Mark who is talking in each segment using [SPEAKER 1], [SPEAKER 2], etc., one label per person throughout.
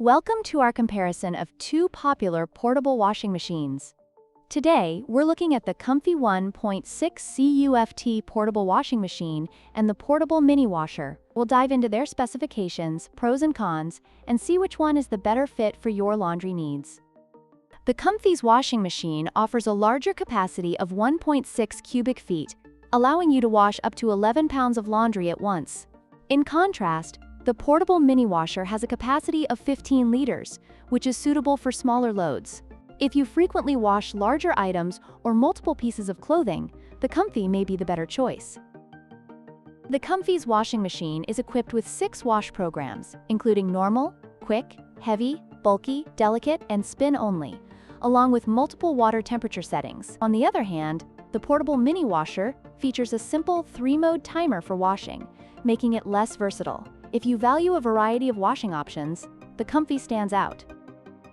[SPEAKER 1] Welcome to our comparison of two popular portable washing machines. Today, we're looking at the COMFEE 1.6 Cu.ft portable washing machine and the portable mini washer. We'll dive into their specifications, pros and cons, and see which one is the better fit for your laundry needs. The COMFEE's washing machine offers a larger capacity of 1.6 cubic feet, allowing you to wash up to 11 pounds of laundry at once. In contrast, the portable mini washer has a capacity of 15 liters, which is suitable for smaller loads. If you frequently wash larger items or multiple pieces of clothing, the COMFEE may be the better choice. The COMFEE's washing machine is equipped with 6 wash programs, including normal, quick, heavy, bulky, delicate, and spin only, along with multiple water temperature settings. On the other hand, the portable mini washer features a simple 3-mode timer for washing, making it less versatile. If you value a variety of washing options, the COMFEE stands out.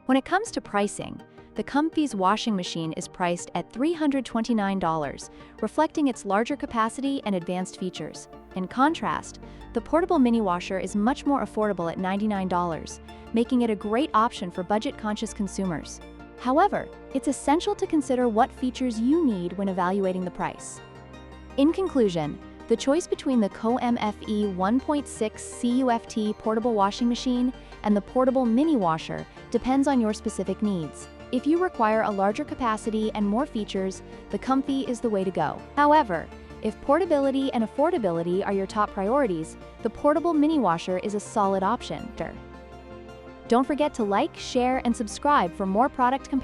[SPEAKER 1] When it comes to pricing, the COMFEE's washing machine is priced at $329, reflecting its larger capacity and advanced features. In contrast, the portable mini washer is much more affordable at $99, making it a great option for budget-conscious consumers. However, it's essential to consider what features you need when evaluating the price. In conclusion, the choice between the COMFEE 1.6 Cu.ft portable washing machine and the portable mini washer depends on your specific needs. If you require a larger capacity and more features, the COMFEE is the way to go. However, if portability and affordability are your top priorities, the portable mini washer is a solid option. Don't forget to like, share, and subscribe for more product comparisons.